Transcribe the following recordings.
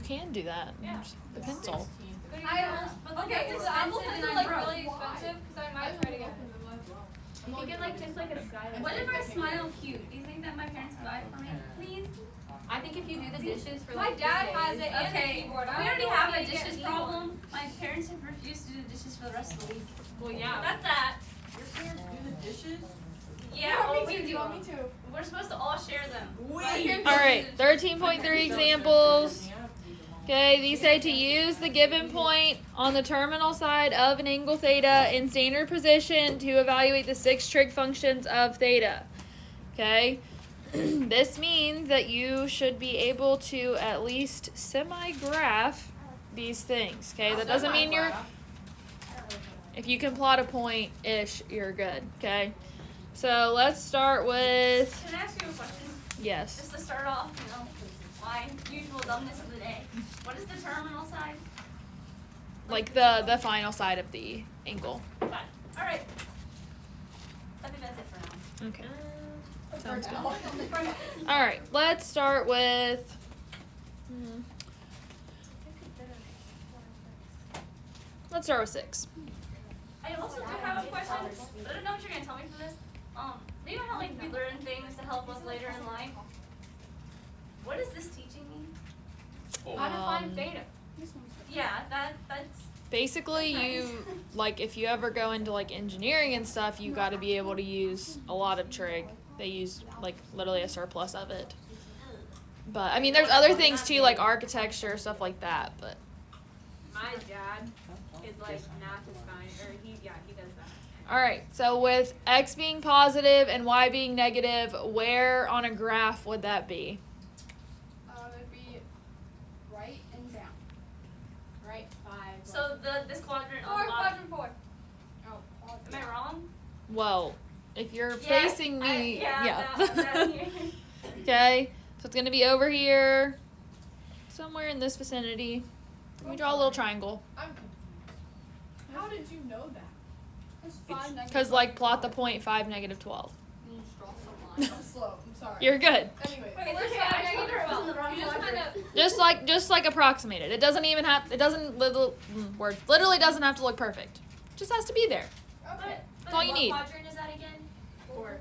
can do that. Yeah. The pencil. Okay, so Apple pencil like really expensive because I might try to get them. You could like just like a skyline. What if I smile cute? Do you think that my parents would buy it for me? Please? I think if you do the dishes for My like dad 3 has days- it and a keyboard. We already have a dishes problem. My parents have refused to do the dishes for the rest of the week. Well, yeah. That's that. Your parents do the dishes? Yeah, well, we do. Me too. We're supposed to all share them. All right, 13.3 examples. Okay, these say to use the given point on the terminal side of an angle theta in standard position to evaluate the 6 trig functions of theta. Okay, this means that you should be able to at least semi-graph these things. Okay, that doesn't mean you're, if you can plot a point-ish, you're good. Okay, so let's start with, Can I ask you a question? yes. Just to start off, my usual dumbness of the day. What is the terminal side? Like the final side of the angle. Fine. Alright. I think that's it for now. Okay. Sounds good. All right, let's start with. Let's start with 6. I also do have a question, but I don't know what you're gonna tell me for this. You know how like we learn things to help us later in life? What is this teaching me? How to find theta. Yeah, that's Basically, you like if you ever go into like engineering and stuff, you got to be able to use a lot of trig. They use like literally a surplus of it. But I mean, there's other things too, like architecture, stuff like that. But My dad is like math is fine, or he does that. all right, so with x being positive and y being negative, where on a graph would that be? It'd be right and down. Right, 5. so this quadrant on Or the bottom. quadrant 4. Am I wrong? Well, if you're Yes, facing me, that here. Okay, so it's going to be over here, somewhere in this vicinity. Let me draw a little triangle. How did you know that? It's 5 negative. Because, like, plot the point 5, negative 12. I'm slow. I'm sorry. You're good. Anyway. Wait, let's say I told her about the wrong You just quadrant. kind of. Just like approximate it. It doesn't even have, it doesn't, literally doesn't have to look perfect. It just has to be there. Okay. That's all you need. What quadrant is that again? 4.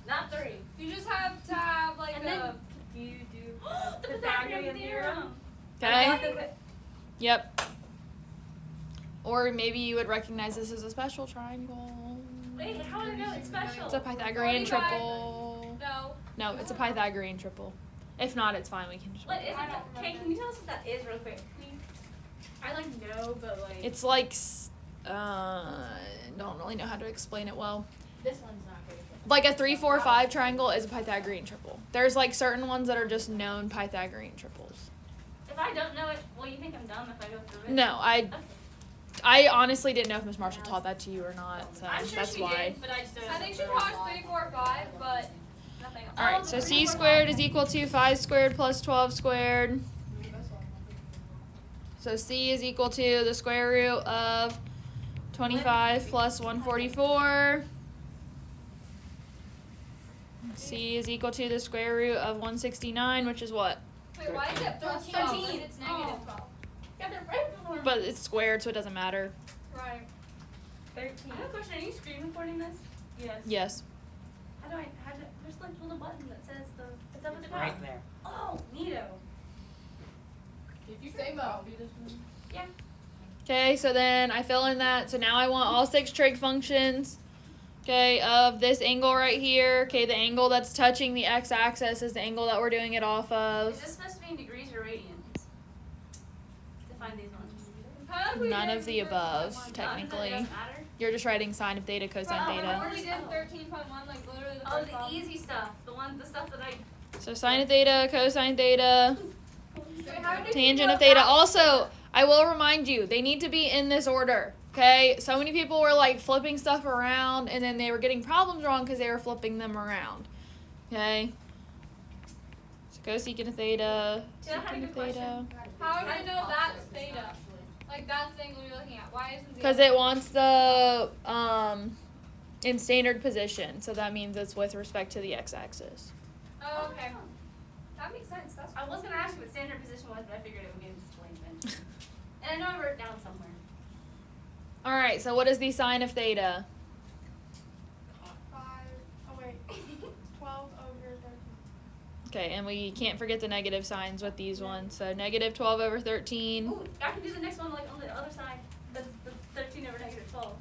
Not 3. You just have to have like And a. then- You do The Pythagorean theorem. Okay? Yep. Or maybe you would recognize this as a special triangle. Wait, how do I know it's special? It's a Pythagorean 45. triple. No. No, it's a Pythagorean triple. If not, it's fine. We can just. What is it? Okay, can you tell us what that is real quick, please? I like know, but like It's like, don't really know how to explain it well. this one's not good. Like a 3, 4, 5 triangle is a Pythagorean triple. There's like certain ones that are just known Pythagorean triples. If I don't know it, well, you think I'm dumb if I go through it? No, I honestly didn't know if Miss Marshall taught that to you or not, so I'm sure that's she why. did, but I just don't I think she remember. taught 3, 4, 5, but Nothing else. All right, so c squared is equal to 5 squared plus 12 squared. So c is equal to the square root of 25 plus 144. C is equal to the square root of 169, which is what? wait, why is it plus 13? It's negative 12. Yeah, they're right. But it's squared, so it doesn't matter. Right. 13. I have a question. Are you screen recording this? Yes. Yes. There's like a little button that says it's up at the top. Right there. Oh, neato. If you say Mo. Yeah. Okay, so then I fill in that. So now I want all 6 trig functions, okay, of this angle right here. Okay, the angle that's touching the x-axis is the angle that we're doing it off Is of. this supposed to be in degrees or radians? To find these ones. None of the above, It technically. doesn't matter. You're just writing sine of theta, cosine I theta. already did 13.1, like literally the Oh, first the problem. easy stuff. The stuff that I. So sine of theta, cosine theta, Wait, how did you tangent know of theta. that? Also, I will remind you, they need to be in this order. Okay, so many people were like flipping stuff around and then they were getting problems wrong because they were flipping them around. Okay, so cosecant of theta, Yeah, I had a secant of good theta. How do you know that's theta? Like that's the angle you're looking at. Why isn't the Because other- it wants the in standard position, so that means it's with respect to the x-axis. Oh, okay. That makes sense. That's I was gonna ask you what standard position position was, but I figured it would be a disappointment. And I know I wrote it down somewhere. All right, so what is the sine of theta? 12 over 13. Okay, and we can't forget the negative signs with these ones. So negative 12 over 13. Ooh, I can do the next one like on the other side. That's the 13 over negative 12.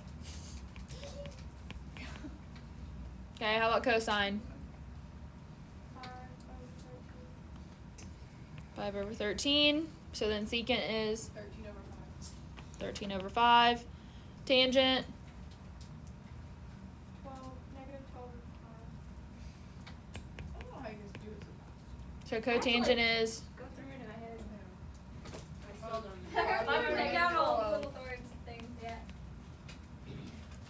Okay, how about cosine? 5 over 13. So then secant is 13 over 5. 13 over 5. Tangent, 12, negative 12 over I don't know how you guys do it so fast. so cotangent is Go through it in my head. I still don't. I'm gonna take out all the little thorns things, yeah.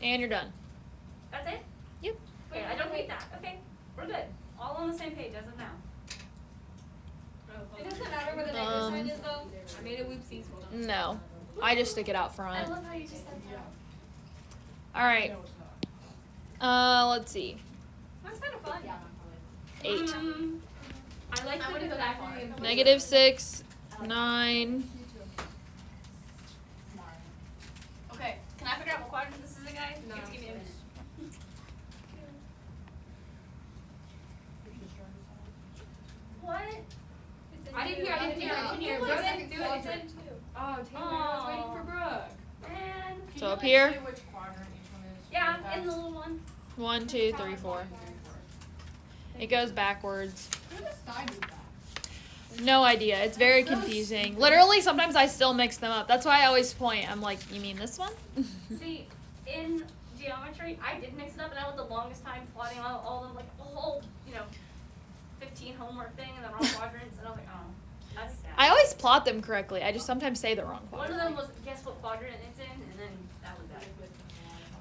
and you're done. That's it? Yep. Wait, I don't hate that. Okay, we're good. All on the same page as of now. It doesn't matter where the negative sign is, though. I made a whoopsies. Hold on. No. I just stick it out I front. love how you just said that. All right. No, it's not. Let's see. That's kind of fun. 8. I like to go that far. Negative 6, 9. Okay, can I figure out what quadrant this is, guys? No. Give me a minute. What? I didn't hear. I didn't hear. I didn't hear. Brooke didn't do it. It's in two. Oh, Taylor, I was waiting for Brooke. And Can So you, up like, here? say which quadrant each one is? yeah, Really in the fast? little one. 1, 2, 3, 4. It goes backwards. Who decided that? No idea. It's very confusing. Literally, sometimes I still mix them up. That's why I always point. I'm like, you mean this one? See, in geometry, I did mix it up, and I went the longest time plotting out all of like the whole, 15 homework thing in the wrong quadrants, and I was like, oh, that's sad. I always plot them correctly. I just sometimes say the wrong One of quadrant. them was guess what quadrant it's in, and then that was that.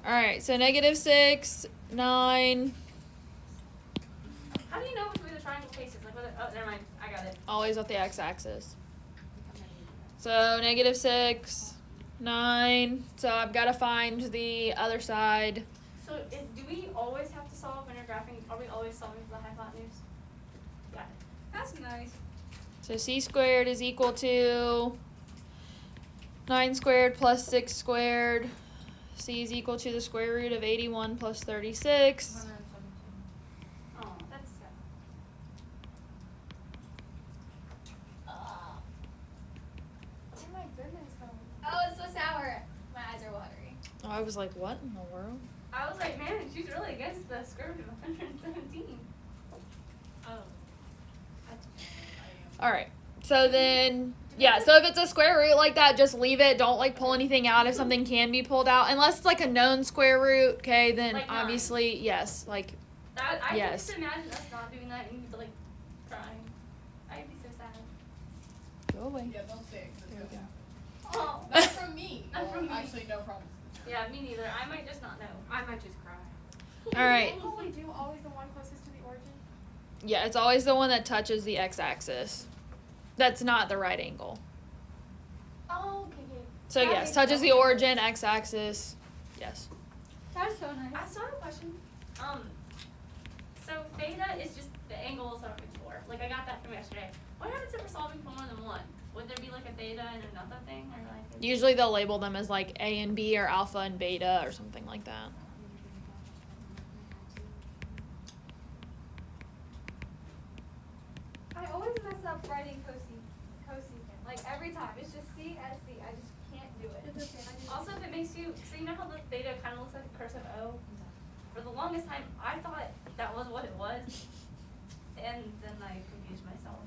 All right, so negative 6, 9. How do you know which way the triangle faces? Like, whether, oh, never mind, I got it. Always with the x-axis. So negative 6, 9. So I've got to find the other side. So, do we always have to solve when you're graphing? Are we always solving for the hypotenuse? Got it. That's nice. So c squared is equal to 9 squared plus 6 squared. C is equal to the square root of 81 plus 36. 117. Oh, that's sad. Oh my goodness. Oh, it's so sour. My eyes are watery. Oh, I was like, what in the world? I was like, man, she's really against the square root of 117. Oh. All right. So then, yeah, so if it's a square root like that, just leave it. Don't, like, pull anything out if something can be pulled out. Unless it's, like, a known square root, okay, then Like 9. obviously, yes. Like, That I Yes. just imagine us not doing that and like crying. I'd be so sad. go away. Yeah, don't say it. 'Cause it's gonna happen. Oh, Not from me. Not from me. Actually, no problem. yeah, me neither. I might just not know. I might just cry. All right. What will we do? Always the one closest to the origin? Yeah, it's always the one that touches the x-axis. That's not the right angle. Oh, okay. So, That yes, makes touches sense. the origin, x-axis. Yes. That's so nice. I still have a question. So theta is just the angle we're solving for. Like I got that from yesterday. What happens if we're solving for more than one? Would there be like a theta and another thing, or like? Usually they'll label them as, like, A and B or alpha and beta or something like that. I always mess up writing cosecant. Like every time. It's just C S C. I just can't do it. It's okay. Also, if it makes you, so you know how the theta kind of looks like a cursive O? For the longest time, I thought that was what it was, and then I confused myself.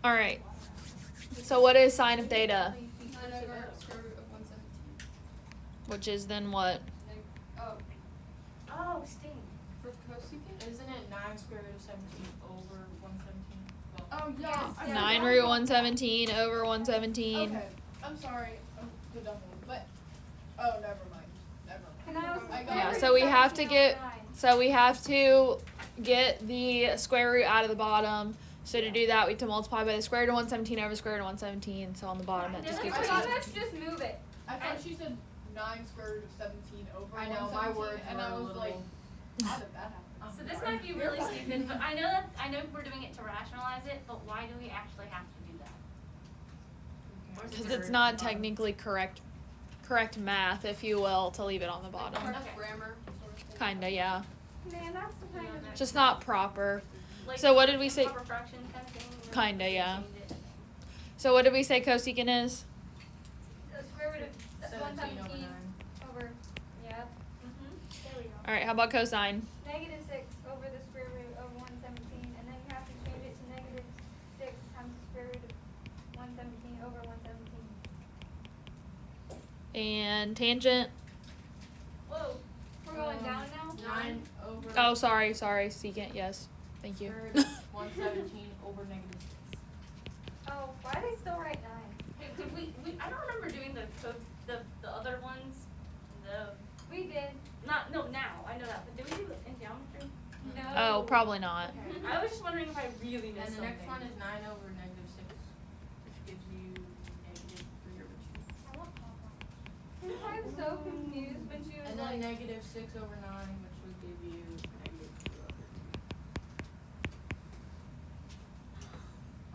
All right. So what is sine of theta? 9 over square root of 117. Which is then what? Oh, Oh, sting. for cosecant? Isn't it 9 square root of 17 over 117? Well, Oh, yes. I 9 root 117 over 117. okay. I'm sorry. I'm the dumb one. But, oh, never mind. Never mind. Can I also I got Yeah, it. so we have to get the square root out of the bottom. So to do that, we have to multiply by the square root of 117 over the square root of 117. So on the bottom, that just gives I us thought 1. let's just move it. I thought she said 9 square root of 17 over I know, my 117, words and were I a was little- like, how did that happen? So this might be really stupid, but I know we're doing it to rationalize it, but why do we actually have to do Because it's not technically correct math, if you will, to leave it on the bottom. Correct Okay. grammar. Sort of thing. Kinda, yeah. Man, that's the kind of. Just not proper. Like, So what did we say? improper fraction kind of thing. where Kinda, you yeah. change it. So what did we say cosecant is? The square root of 17 over 117 9. over. Yeah. Mhm. There we go. Alright, how about cosine? Negative 6 over the square root of 117, and then you have to change it to negative 6 times the square root of 117 over 117. And tangent? Whoa. We're going down now? 9 over. Oh, sorry, secant, yes. Thank you. Square root of 117 over negative 6. Oh, why do they still write 9? Wait, did we I don't remember doing the other ones. We did. No, now, I know that, but did we do it in geometry? No. Oh, probably not. Okay. I was just wondering if I really missed And the something. next one is 9 over negative 6, which gives you negative 3 over 2. I'm so confused when she was And like. then negative 6 over 9, which would give you negative 2 over 2.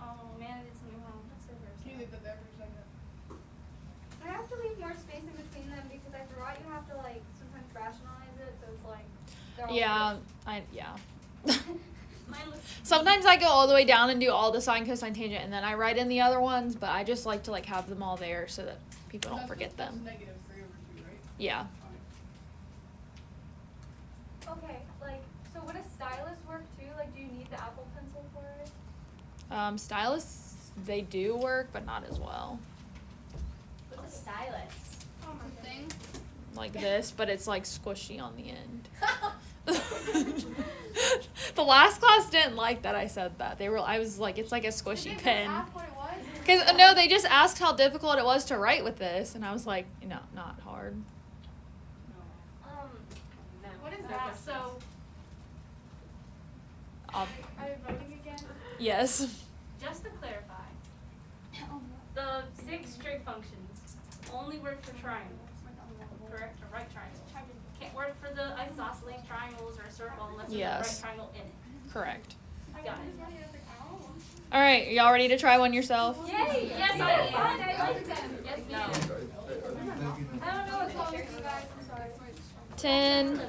Oh man, I did something wrong. That's so Can you leave that there for a second? I have to leave more space in between them because I forgot you have to like sometimes rationalize it, so it's like. they're all Yeah, switched. Mine looks Sometimes I go all the way down and do all the sine, cosine, tangent, and then I write in the other ones, but I just like to like have them all there so that people don't forget them. Negative 3 over 2, right? Yeah. Okay, like, so would a stylus work too? Like, do you need the Apple Pencil for it? Stylus, they do work, but not as well. what's a stylus? Oh my Thing. Like this, but it's like squishy on the end. The last class didn't like that I said that. I was like, it's like a squishy pen. What it was? Because no, they just asked how difficult it was to write with this, and I was like, no, not hard. No. What is Okay, that? So I'll, Are you voting again? yes. just to clarify, the 6 trig functions only work for triangles, correct? Or right triangles. Can't work for the isosceles triangles or a circle unless there's a Yes. right triangle in it. Correct. Got it. All right, y'all ready to try one yourself? Yay! Yes, I I am. am. I like them. Yes, No. I don't know what's called you guys. I'm sorry. 10,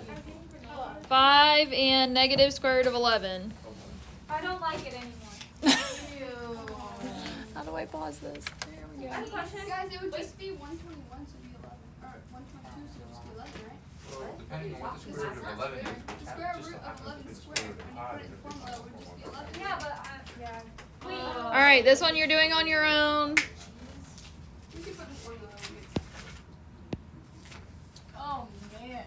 5, and negative square root of 11. I don't like it anymore. How do I pause this? There we I have a question. Guys, it would just be 121, so it'd be 11. Or 122, so it'd just be 11, right? Well, depending on what the square root of 11 is, which The square just root so of happens to 11 be the squared, when you pi, put it in but if formula, it's it would just be 11. Yeah, but yeah. All right, this one you're doing on your own. You could put in formula. Oh, man.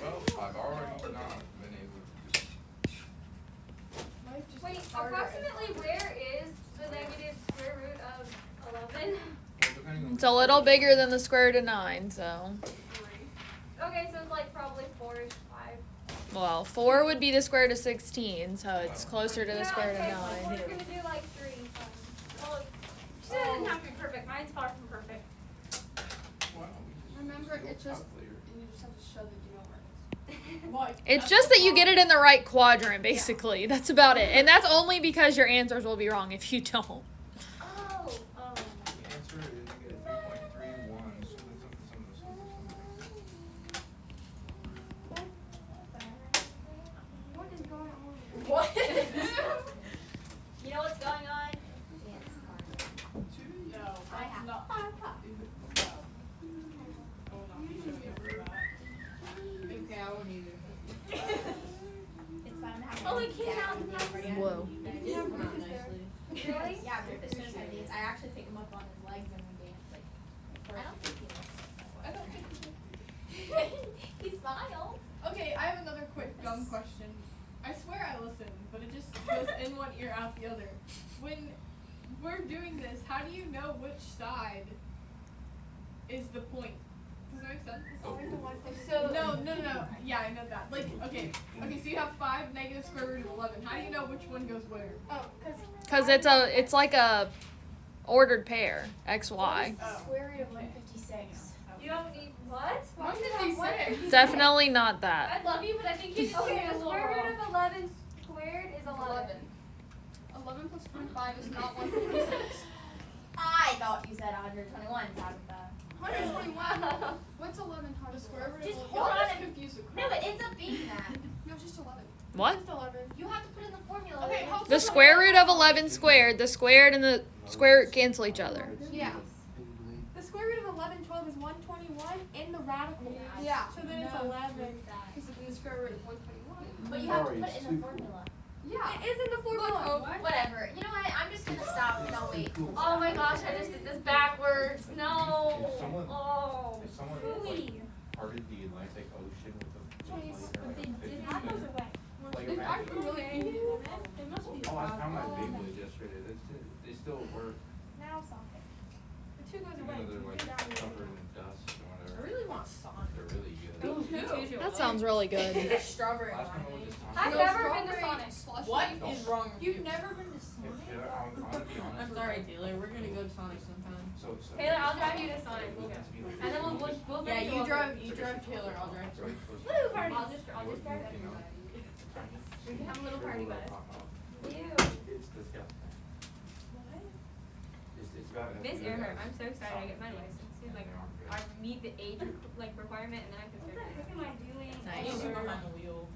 Well, I've already not been able to just. Life just Wait, gets harder and approximately where is the negative square root of 11? Well, depending on It's a little bigger than the square root of 9, so. Okay, so it's like probably 4-ish, 5. Well, 4 would be the square root of 16, so it's closer to the Yeah, square root okay, of so 9. we're gonna do like 3. Well, she said it didn't have to be perfect. Mine's far from perfect. Well, we just Remember, use the it's just, calculator. and you just have to show that you know where it is. Like, It's that's just the that you get problem. it in the right quadrant, basically. That's about it. And that's only because your answers will be wrong if you don't. Oh. The answer is you get a 3.31, something. What is going on? What? You know what's going on? No, that's not. Oh, no, you shouldn't be able to do that. Okay, I won't either. Oh, it came out in the Whoa. Yeah, Come out Rufus there. nicely. Really? Yeah, Rufus knows how to dance. I actually pick him up on his legs and we dance. Like, I don't think he knows. I don't think He smiles. Okay, I have another quick dumb question. I swear I listen, but it just goes in one ear out the other. When we're doing this, how do you know which side is the point? Does that make sense? So No. Yeah, I know that. Like, okay, so you have 5 negative square root of 11. How do you know which one goes where? Oh, because Because it's like a ordered pair, x, y. Oh. Square root of 156. you don't need what? What did they say? Definitely not that. I love you, but I think you Okay, the square root of 11 squared is 11. 11 plus 25 is not 156. I thought you said 121 Tabitha. 121. What's 11 The times square root Just of hold on just and- confused with No, it ends up being that. No, it's just 11. What? Just 11. You have to put in the formula. Okay, later. hold The square root of 11 squared. The squared and the square root cancel each other. Yeah. The square root of 11, 12 is 121 in the radical. Yeah. So then it's 11. Because it's in the square root of 121. But you have to put it in the formula. Yeah. It is in the formula. Whatever. You know what? I'm just gonna stop and I'll wait. Oh my gosh, I just did this backwards. No. If someone- Oh. If someone Really? parted the Atlantic Ocean with a Jeez, like they a did 50 that. cent, like They imagine- actually really It must be. Oh, I found my Beyblade yesterday. They still work. Now something. The 2 goes Even away. though they're like covered in dust or I whatever. really want Sonic. They're really good. That sounds really good. Strawberry Last time I went lemonade. to Sonic. I've No, never been to strawberry Sonic. slushy. What is wrong with You've you? never been to If- Sonic? if I'm gonna be honest I'm with sorry, you. Taylor. We're gonna go to Sonic sometime. So Taylor, I'll drive you to Sonic. We'll go. And then we'll Yeah, you drive Taylor. I'll drive. So it's supposed to- Woo, party. I'll just drive you know, We can have a little party bus. It's disgusting. It's got. Miss Earhart, I'm so excited I get my license. Seems like I meet the age requirement and then I can What the start. heck am I doing? Nice. You behind the wheel.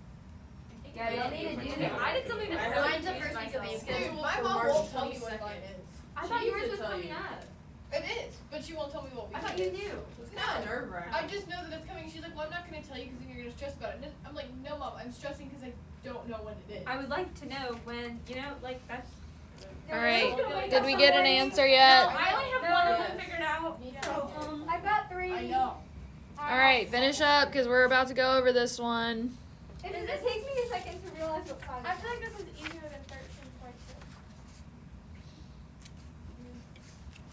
Yeah, we all need to do that. I did something that I really mine's the confused first week of myself. April. Dude, my For mom March won't tell me what 22nd. mine is. I thought She yours used was to tell coming you. up. It is, but she won't tell me what we I thought did. you knew. It's kind of nerve wracking. I just know that it's coming. She's like, well, I'm not going to tell you because then you're going to stress about it. And I'm like, no, Mom, I'm stressing because I don't know when it is. I would like to know when, you know, like that's. All right. Did we get an answer yet? I only have one of them figured out. So, I've got 3. I know. All right, finish up because we're about to go over this one. It takes me a second to realize what time. I feel like this is easier than 13.2.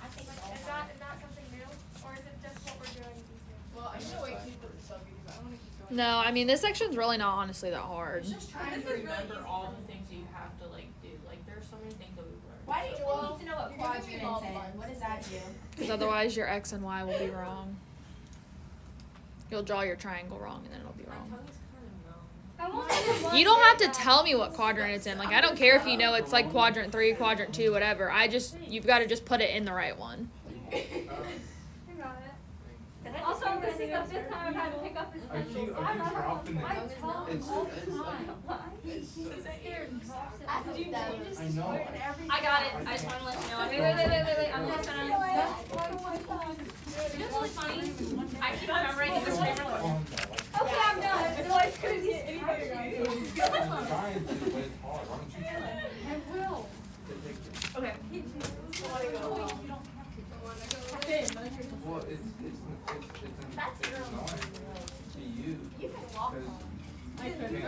I think Like, is that something new? Or is it just what we're doing these days? Well, I'm going to wait till you put the sub because I don't want to keep going. No, I mean this section's really not honestly that hard. It's just trying This to is really remember easy all for the things that you have to like do. Like there's so many things that we've learned. Why do you need to know what You're giving me quadrant all it's in? the What does that do? Because otherwise your x and y will be wrong. You'll draw your triangle wrong and then it'll be My wrong. tongue's kind of numb. I won't do one You don't have to very tell me what quadrant it's in. Like I don't care if you know it's like quadrant 3, quadrant 2, whatever. You've got to just put it in the right one. I got it. Also, this is the 5th time I've had to pick up this I keep pencil. dropping it. My tongue It's- all the it's- time. It's- I think that we just I know. I got it. I just want to let you know. Wait. I'm just gonna. You know what's really funny? I keep remembering this favorite one. Okay, I'm done. Otherwise, crazy. I'm trying to, but it's hard. Why don't you try? I will. Okay. Well, it's annoying to you. You can walk Because home.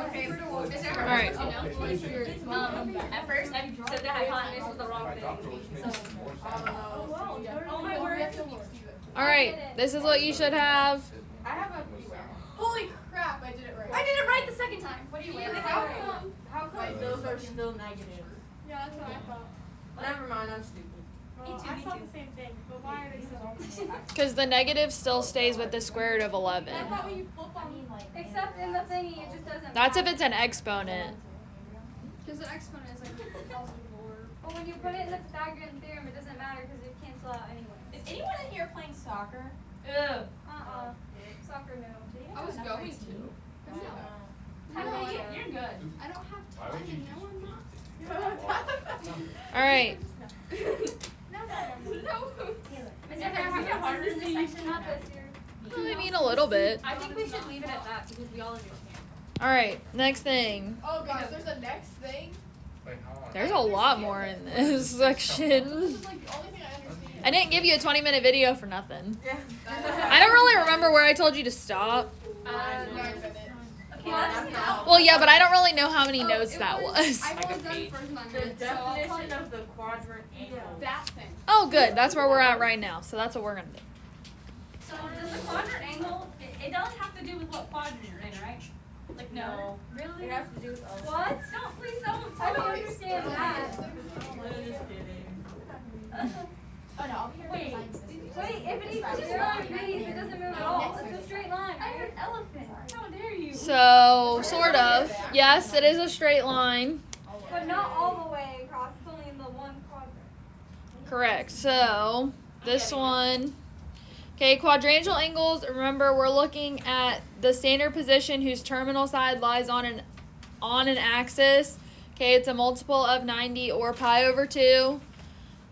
Okay. All right. At first, I said the hypotenuse was the wrong my thing. doctor, which makes it more sad. Oh my word. All right, this is what you should have. I have a holy crap, I did it right. I did it right the second time. What do you mean? How come? Wait, those are still negative. Yeah, that's what I thought. Never mind, I'm stupid. Well, I thought the same thing, but why are they so? Because the negative still stays with the square root of 11. I thought when you flip on Except in the thingy, it just doesn't That's if matter. it's an exponent. because an exponent is like positive or. But when you put it in the Pythagorean theorem, it doesn't matter because it cancels out anyway. Is anyone in here playing soccer? Ugh. Soccer, no. I was going to. You're good. I don't have Why time would you and no, I'm not. All right. Is there have a harder This section, not this year. I mean, a little bit. I think we should leave it at that because we all understand. All right, next thing. Oh gosh, there's a next thing. Like, how long? There's a lot more in this section. This is like the only thing I understand. I didn't give you a 20-minute video for nothing. Yeah. I don't really remember where I told you to stop. 9 minutes. Okay, that's now. Well, yeah, but I don't really know how many notes that was. I've only done the first 9 The minutes, so I'll definition probably of the quadrant angle. that thing. Oh, good. That's where we're at right now. So that's what we're gonna do. So does the quadrant angle? It does have to do with what quadrant you're in, right? Like no. Really? It has to do with us. What? Don't please don't. I don't understand that. I'm just kidding. Oh no, I'll be here Wait. for science this week. Wait, if it equals 0 degrees, it doesn't move at all. It's a straight line, I heard right? elephant. How dare you? So, sort of. Yes, it is a straight line. But not all the way across. It's only in the one quadrant. Correct. So this one. Okay, quadrantal angles. Remember, we're looking at the standard position whose terminal side lies on an axis. Okay, it's a multiple of 90 or pi over 2.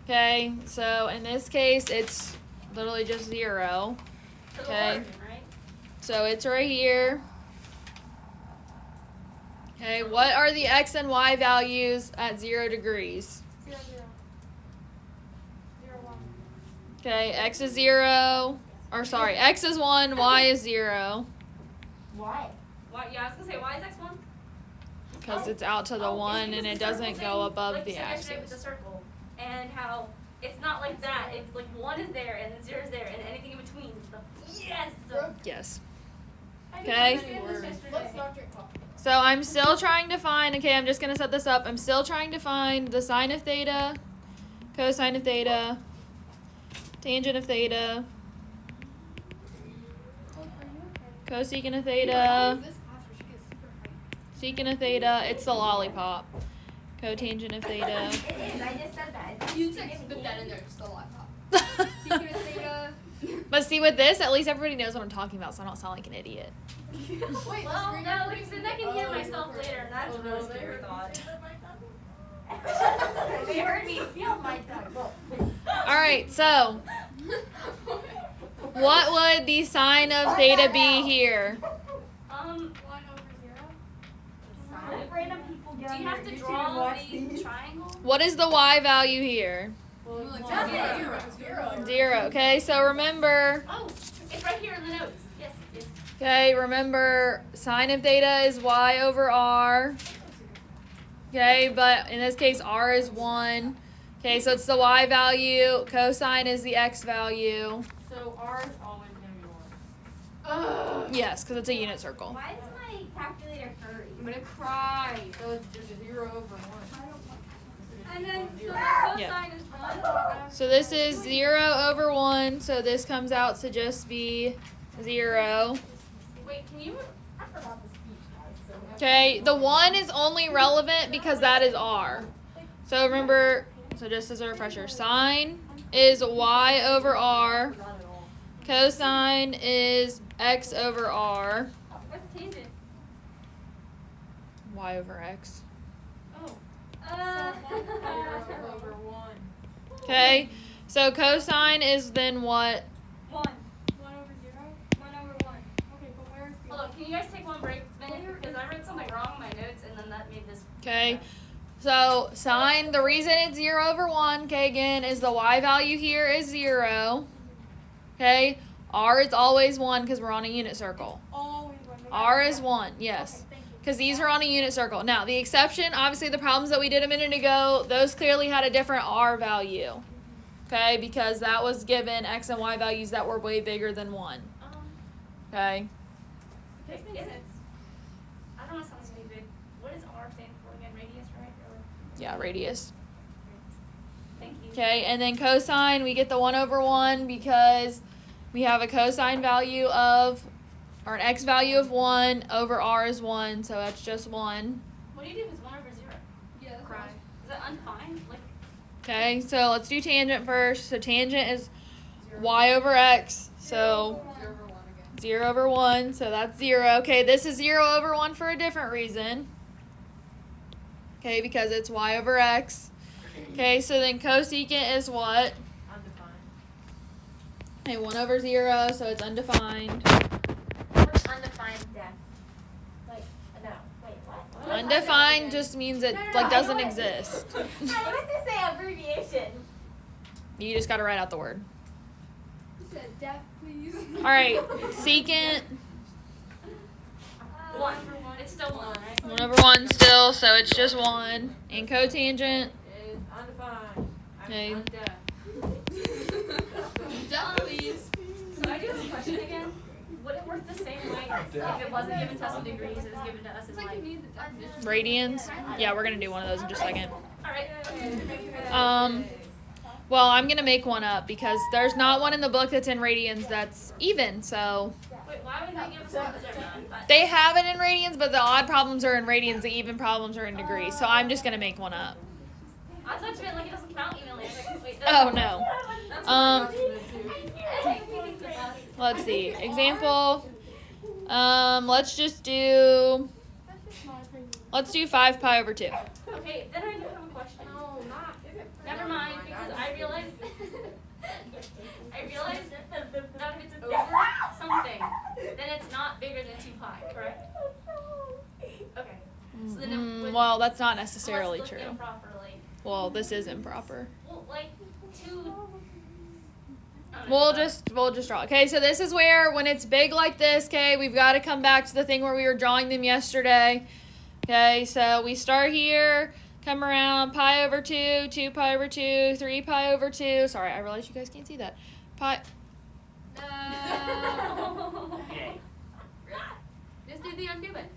Okay, so in this case, it's literally just 0. Okay, so it's right here. Okay, what are the x and y values at 0 degrees? 0, 0. 0, 1. Okay, x is 0, or sorry, x is 1, y is 0. Why? Why? Yeah, I was gonna say, why is x 1? Because it's out to the 1 and it doesn't go above like the you said yesterday with the axis. circle, and how it's not like that. It's like 1 is there and then 0 is there, and anything in between is the yes. Yes. I didn't Okay. understand this yesterday. Let's not drink coffee. So I'm still trying to find, okay, I'm just going to set this up. I'm still trying to find the sine of theta, cosine of theta, tangent of theta, cosecant of theta, This class where she gets super hyped. secant of theta. It's the lollipop. Cotangent of theta. It is. I just said that. You just like spit that in there, just a laptop. Secant of theta. But see, with this, at least everybody knows what I'm talking about, so I don't sound like an idiot. Wait, Well, no, like I said, I can hear myself later, and that's a really scary thought. They heard me feel my tongue. All right, so what would the sine of theta be here? 1 over 0. Random people get Do on you have your to YouTube draw and watch the these. triangle? What is the y value here? Zero. 0. Okay, so remember, Oh, it's right here in the notes. Yes, yes. okay, remember sine of theta is y over r. Okay, but in this case, r is 1. Okay, so it's the y value. Cosine is the x value. So R is always gonna be 1. Yes, because it's a unit circle. Why is my calculator furry? I'm gonna cry. So it's just 0 over 1. And then so the Yeah. cosine is 1. So this is 0 over 1, so this comes out to just be 0. Wait, can you? I forgot the speech, guys. So Okay, the 1 is only relevant because that is r. So remember, so just as a refresher, sine is y over r. Cosine is x over r. What's tangent? Y over x. Oh. 0 over 1. Okay, so cosine is then what? 1. 1 over 0. 1 over 1. Okay, but where's the Hold on, can you guys take one break minute? Because I read something wrong in my notes, and then that made this. Okay, so sine, the reason it's 0 over 1, okay, again, is the y value here is 0. Okay, r is always 1 because we're on a unit circle. always 1? R is 1, yes. Because these are on a unit circle. Now, the exception, obviously the problems that we did a minute ago, those clearly had a different R value. Okay, because that was given X and Y values that were way bigger than 1. Okay. Is it? I don't want to sound stupid. What does R stand for again? Radius, right? Or, Yeah, radius. thank you. Okay, and then cosine, we get the 1 over 1 because we have a cosine value of, or an X value of 1 over R is 1, so that's just 1. What do you do if it's 1 over 0? Yeah, that's Cry. Is that undefined? Like, Okay, so let's do tangent first. So tangent is y over x, so 0 over 1 again. 0 over 1, so that's 0. Okay, this is 0 over 1 for a different reason. Okay, because it's y over x. Okay, so then cosecant is what? Undefined. Okay, 1 over 0, so it's undefined. what's undefined depth? Like, no. Wait, what? Undefined just means it like doesn't exist. I was to say abbreviation. You just gotta write out the word. You said death, please. Alright, secant, 1. It's still 1, right? 1 over 1 still, so it's just 1. And cotangent, Is undefined. Okay. Death, please. So I do have a question again. Would it work the same way if it wasn't given to us in degrees, it was given to us in It's like you like. need the definition. radians. Yeah, we're gonna do one of those in just a second. Alright. Well, I'm gonna make one up because there's not one in the book that's in radians that's even, so Wait, why would they give us one if they're not? they have it in radians, but the odd problems are in radians, the even problems are in degrees. So I'm just gonna make one up. I thought you meant like it doesn't count evenly. I was like, wait. Oh no. Let's see. Example. Let's do 5 pi over 2. Okay, then I do have a question. Never mind, because I realized that if it's over something, then it's not bigger than 2 pi, correct? Okay. So then it would, Well, that's not necessarily unless true. looked improperly. Well, this is improper. Well, like 2. We'll just draw. Okay, so this is where when it's big like this, okay, we've got to come back to the thing where we were drawing them yesterday. Okay, so we start here, come around, pi over 2, 2 pi over 2, 3 pi over 2. Sorry, I realize you guys can't see that. Pi. Just do the undo button.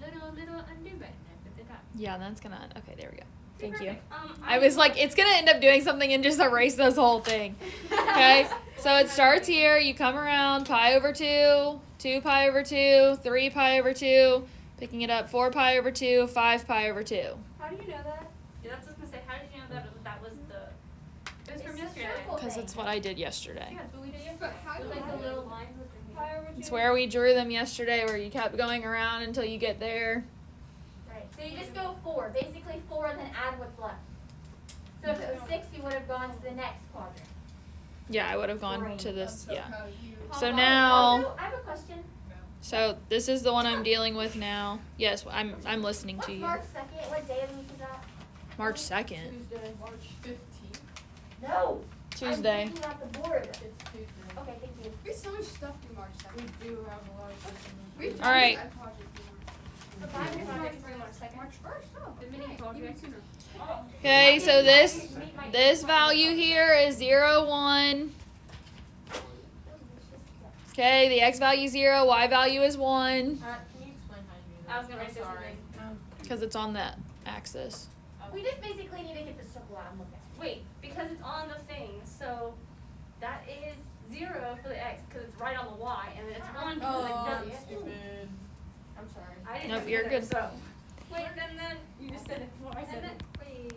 Little undo button at the top. Yeah, that's gonna. Okay, there we go. Thank you. Perfect. I was like, it's gonna end up doing something and just erase this whole thing. Okay, so it starts here. You come around, pi over 2, 2 pi over 2, 3 pi over 2, picking it up, 4 pi over 2, 5 pi over 2. How do you know that? Yeah, that's what I was gonna say. How did you know that was the? It was from It's a yesterday. circle Because thing. it's what I did yesterday. Yeah, but we did yesterday. But how do With like you the little lines with the Pi over 2. It's where we drew them yesterday, where you kept going around until you get there. Right, so you just go 4, basically 4 and then add what's left. So if it was 6, you would have gone to the next quadrant. Yeah, I would have gone to this. So Yeah. how you So now, Also, I have a question. so this is the one I'm dealing with now. Yes, I'm listening What's to you. March 2nd? What day of the week is that? March 2nd, Tuesday, March 15th. No. Tuesday. I'm looking at the board. It's Tuesday. Okay, thank you. We have so much stuff through March 2nd. We do have a lot of stuff in We've All right. done project through The March. Bible March project first. March 2nd. March 1st? Oh, The mini okay. project. Even sooner. Okay, so this value here is 0, 1. Okay, the x value is 0, y value is 1, Can you explain how you do that? I was gonna I'm say sorry. something. because it's on the axis. We just basically need to get the circle out and look at it. Wait, because it's on the thing, so that is 0 for the x because it's right on the y, and then it's 1 because it doesn't. stupid. I'm sorry. I didn't Nope, know you're either, good. So Wait, and then you just said it before I and said then it. wait.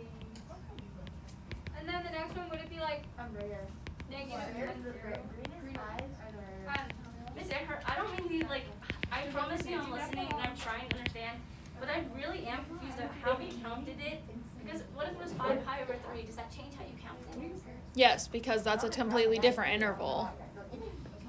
And then the next one would it be like I'm rare. negative Where's 10 the 0? green eyes? I don't know. Missy, I don't mean to like. I promise you, I'm listening and I'm trying to understand, but I really am confused at how we counted it. Because what if it was 5 pi over 3? Does that change how you counted it? Yes, because that's a completely different interval.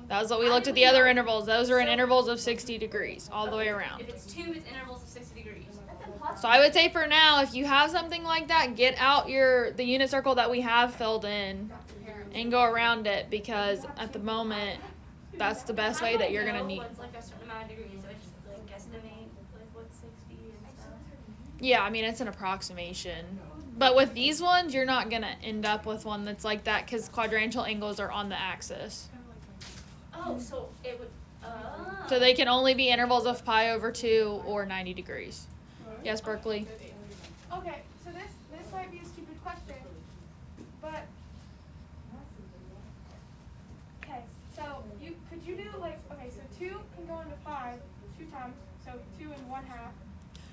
That was what we looked at the other intervals. Those are in intervals of 60 degrees all the way around. If it's 2, it's intervals of 60 degrees. That's impossible. So I would say for now, if you have something like that, get out the unit circle that we have filled in and go around it, because at the moment, that's the best way that you're gonna need. What's like a certain amount of degrees? So I just like guesstimate like what's 60 and stuff. Yeah, I mean, it's an approximation. But with these ones, you're not gonna end up with one that's like that, because quadrantal angles are on the axis. Oh, so it would. So they can only be intervals of pi over 2 or 90 degrees. Yes, Berkeley? Okay, so this might be a stupid question, but okay, so could you do like so 2 can go into 5 2 times, so 2 and 1/2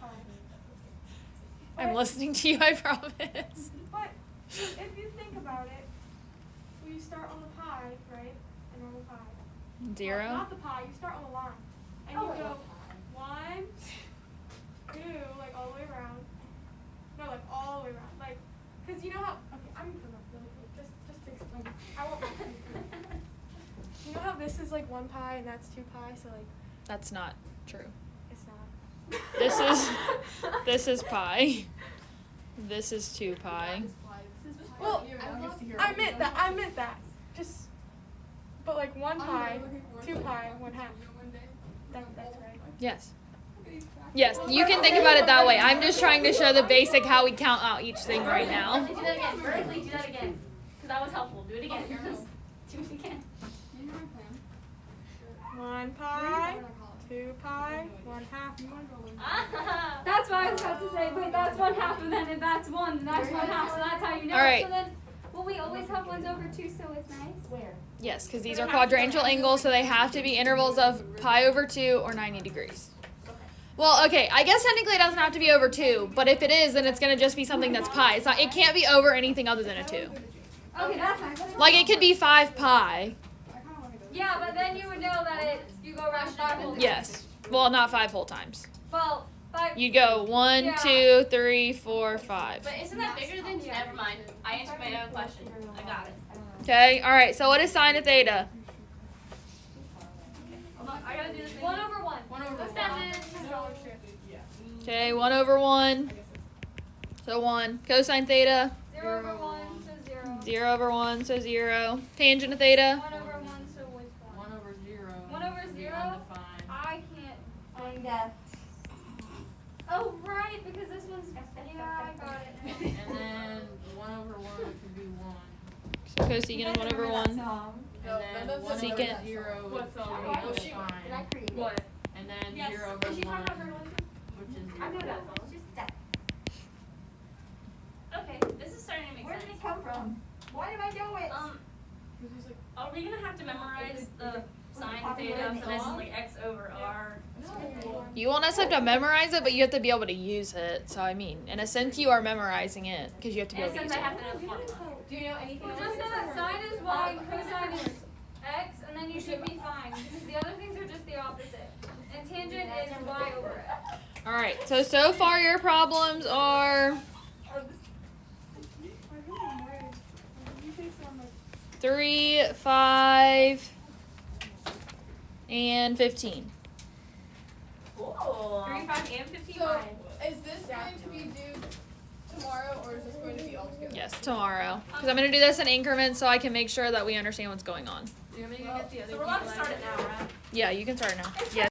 pi. I'm But- listening to you, I promise. But if you think about it, we start on the pi, right? A normal pi. Well, 0? not the pi. You start on the line, and you go 1, 2, like all the way around. No, like all the way around, like, cause you know how. Okay, I'm gonna put it up really quick, just to explain. I won't. You know how this is like 1 pi and that's 2 pi, so like That's not true. it's not. This is pi. This is 2 pi. Well, I meant that. Just, but like 1 pi, 2 pi, 1/2. That's right. Yes. Yes, you can think about it that way. I'm just trying to show the basic how we count out each thing right now. Do that again. Vertically, do that again. Because that was helpful. Do it again. Do it again. 1 pi, 2 pi, 1/2. Ah. That's what I was about to say, but that's 1/2 and then if that's 1, then that's 1/2, so that's how you know. All right. So then will we always have 1s over 2 so it's nice? Where? Yes, because these are quadrantal angles, so they have to be intervals of pi over 2 or 90 degrees. Well, okay, I guess technically it doesn't have to be over 2, but if it is, then it's going to just be something that's pi. It can't be over anything other than a 2. Okay, that's nice. Like it could be 5 pi. Yeah, but then you would know that it's you go around 5 whole times. Yes. Well, not 5 whole times. Well, 5. You'd go 1, Yeah. 2, 3, 4, 5. But isn't that bigger than? Never mind. I answered my own question. I got it. Okay. All right. So what is sine of theta? Hold on. I gotta do this thing. 1 over 1. 1 over 1. Okay. 1 over 1. So 1. Cosine theta. 0 over 1, so 0. 0 over 1. So 0. Tangent of theta. 1 over 1, so what's 1? 1 over 0. 1 over 0? Undefined. I can't find that. Oh, right, because this one's. Yeah, I got it now. And then 1 over 1, which would be 1. So cosecant is 1 over 1. And then 1 over Secant. 0 would What's be up? undefined. What? And then Yes. 0 over Is she 1, talking about her one? which is 0. I know that song. Okay, this is starting to make Where sense. did it come from? Why did I know it? Are we gonna have to memorize the sine of theta for this is like x over r? You won't necessarily have to memorize it, but you have to be able to use it. So I mean, in a sense, you are memorizing it because you have to be In a able to sense, use I it. have to know the formula. Do you know anything Well, else? just know that sine is y, cosine is x, and then you should be fine. Because the other things are just the opposite. And tangent is y over x. All right. So far your problems are 3, 5, and 15. Cool. 3, 5, and 15. So, is this going to be due tomorrow, or is this going to be all together? Yes, tomorrow. Because I'm going to do this in increments so I can make sure that we understand what's going on. So we're allowed to start it now, right? Yeah, you can start now. Yeah.